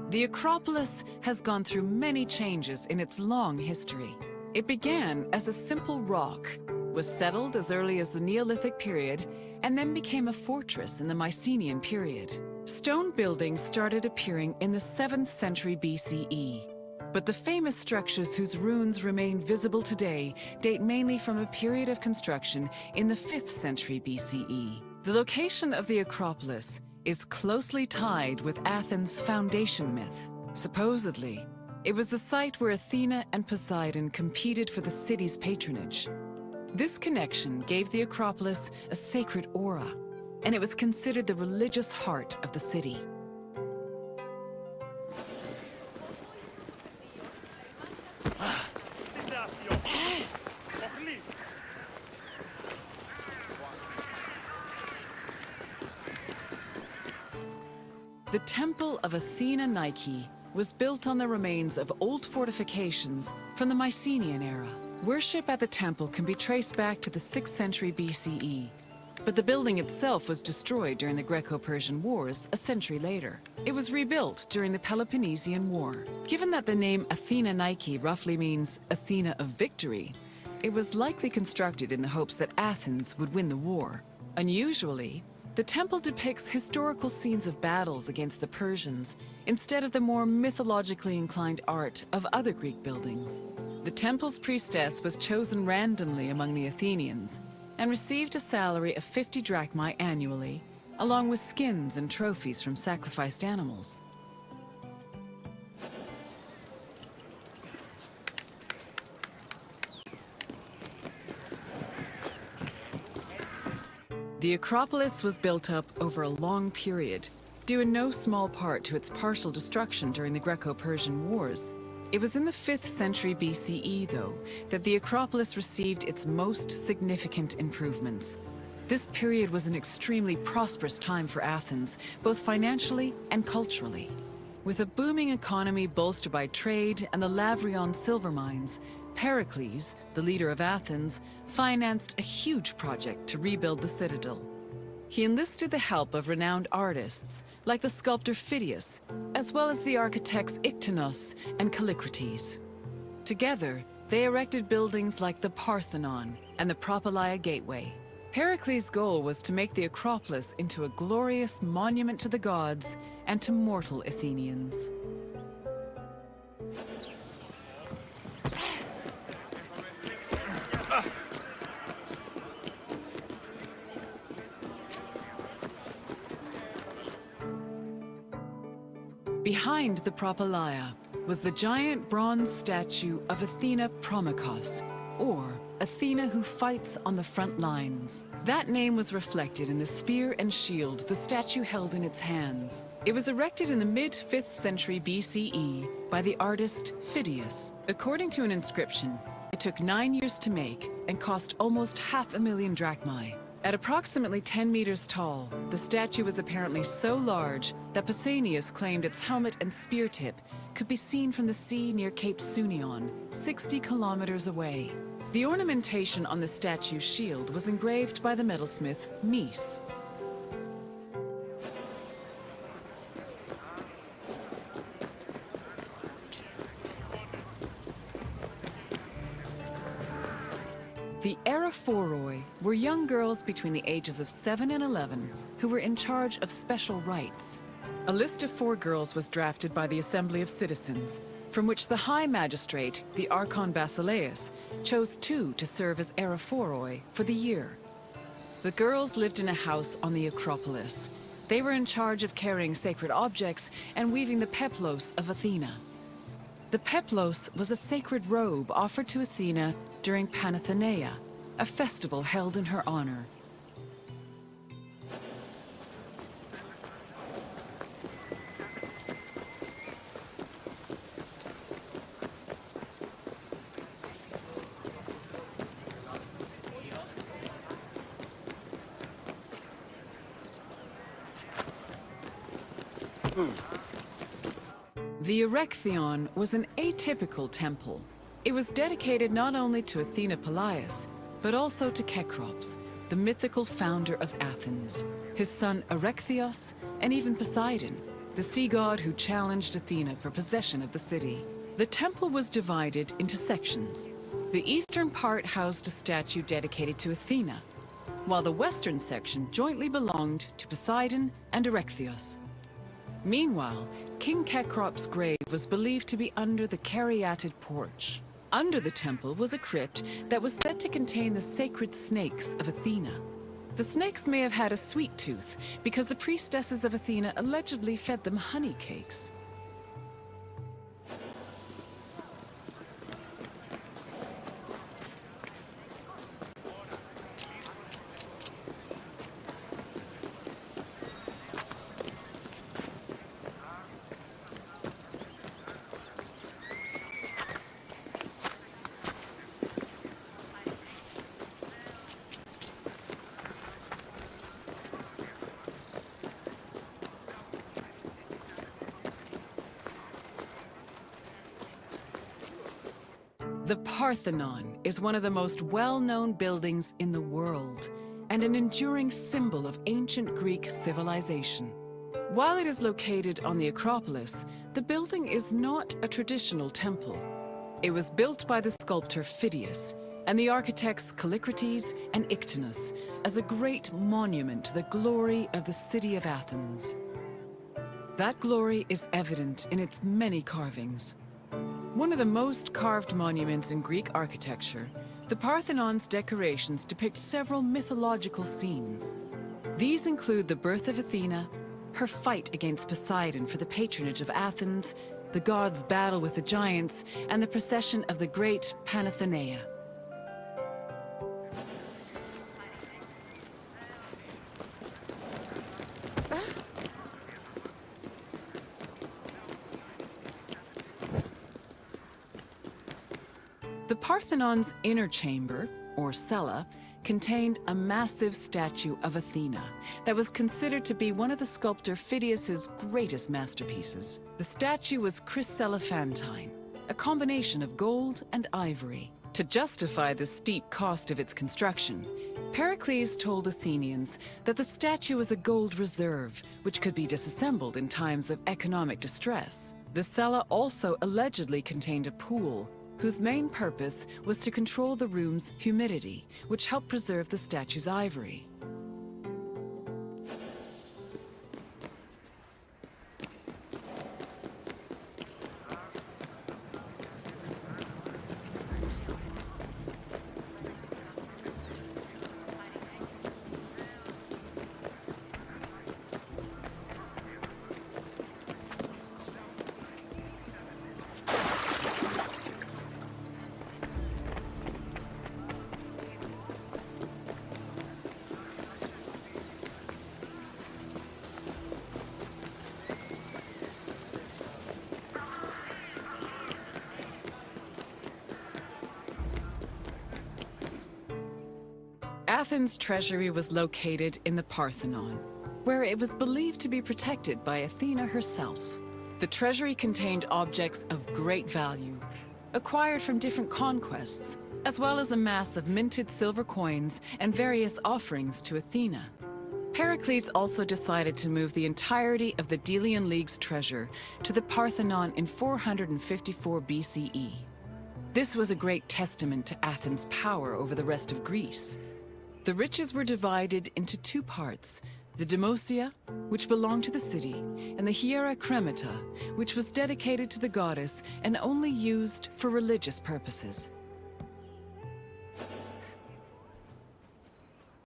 The Acropolis has gone through many changes in its long history. It began as a simple rock, was settled as early as the Neolithic period, and then became a fortress in the Mycenaean period. Stone buildings started appearing in the 7th century BCE. But the famous structures whose ruins remain visible today date mainly from a period of construction in the 5th century BCE. The location of the Acropolis is closely tied with Athens' foundation myth. Supposedly, it was the site where Athena and Poseidon competed for the city's patronage. This connection gave the Acropolis a sacred aura, and it was considered the religious heart of the city. The Temple of Athena Nike was built on the remains of old fortifications from the Mycenaean era. Worship at the temple can be traced back to the 6th century BCE, but the building itself was destroyed during the Greco-Persian Wars a century later. It was rebuilt during the Peloponnesian War. Given that the name Athena Nike roughly means Athena of victory, it was likely constructed in the hopes that Athens would win the war. Unusually, the temple depicts historical scenes of battles against the Persians instead of the more mythologically inclined art of other Greek buildings. The temple's priestess was chosen randomly among the Athenians and received a salary of 50 drachmae annually, along with skins and trophies from sacrificed animals. The Acropolis was built up over a long period, due in no small part to its partial destruction during the Greco-Persian Wars. It was in the 5th century BCE, though, that the Acropolis received its most significant improvements. This period was an extremely prosperous time for Athens, both financially and culturally. With a booming economy bolstered by trade and the Lavrion silver mines, Pericles, the leader of Athens, financed a huge project to rebuild the citadel. He enlisted the help of renowned artists, like the sculptor Phidias, as well as the architects Iktinos and Callicrates. Together, they erected buildings like the Parthenon and the Propylaea Gateway. Pericles' goal was to make the Acropolis into a glorious monument to the gods and to mortal Athenians. Behind the Propylaea was the giant bronze statue of Athena Promachos, or Athena who fights on the front lines. That name was reflected in the spear and shield the statue held in its hands. It was erected in the mid-5th century BCE by the artist Phidias. According to an inscription, it took 9 years to make and cost almost 500,000 drachmae. At approximately 10 meters tall, the statue was apparently so large that Pausanias claimed its helmet and spear tip could be seen from the sea near Cape Sunion, 60 kilometers away. The ornamentation on the statue's shield was engraved by the metalsmith Mies. The Erechtheion were young girls between the ages of 7 and 11 who were in charge of special rites. A list of 4 girls was drafted by the Assembly of Citizens, from which the High Magistrate, the Archon Basileus, chose 2 to serve as Erechtheion for the year. The girls lived in a house on the Acropolis. They were in charge of carrying sacred objects and weaving the peplos of Athena. The peplos was a sacred robe offered to Athena during Panathenea, a festival held in her honor. The Erechtheion was an atypical temple. It was dedicated not only to Athena Polias, but also to Cecrops, the mythical founder of Athens, his son Erechtheios, and even Poseidon. the sea god who challenged Athena for possession of the city. The temple was divided into sections. The eastern part housed a statue dedicated to Athena, while the western section jointly belonged to Poseidon and Erechtheion. Meanwhile, King Cecrop's grave was believed to be under the caryatid porch. Under the temple was a crypt that was said to contain the sacred snakes of Athena. The snakes may have had a sweet tooth because the priestesses of Athena allegedly fed them honey cakes. The Parthenon is one of the most well-known buildings in the world, and an enduring symbol of ancient Greek civilization. While it is located on the Acropolis, the building is not a traditional temple. It was built by the sculptor Phidias and the architects Callicrates and Ictinus as a great monument to the glory of the city of Athens. That glory is evident in its many carvings. One of the most carved monuments in Greek architecture, the Parthenon's decorations depict several mythological scenes. These include the birth of Athena, her fight against Poseidon for the patronage of Athens, the gods' battle with the giants, and the procession of the great Panathenea. The Parthenon's inner chamber, or cella, contained a massive statue of Athena that was considered to be one of the sculptor Phidias's greatest masterpieces. The statue was chryselephantine, a combination of gold and ivory. To justify the steep cost of its construction, Pericles told Athenians that the statue was a gold reserve, which could be disassembled in times of economic distress. The cella also allegedly contained a pool, whose main purpose was to control the room's humidity, which helped preserve the statue's ivory. Athens' treasury was located in the Parthenon, where it was believed to be protected by Athena herself. The treasury contained objects of great value, acquired from different conquests, as well as a mass of minted silver coins and various offerings to Athena. Pericles also decided to move the entirety of the Delian League's treasure to the Parthenon in 454 BCE. This was a great testament to Athens' power over the rest of Greece. The riches were divided into two parts: the Demosia, which belonged to the city, and the Hiera Cremata, which was dedicated to the goddess and only used for religious purposes.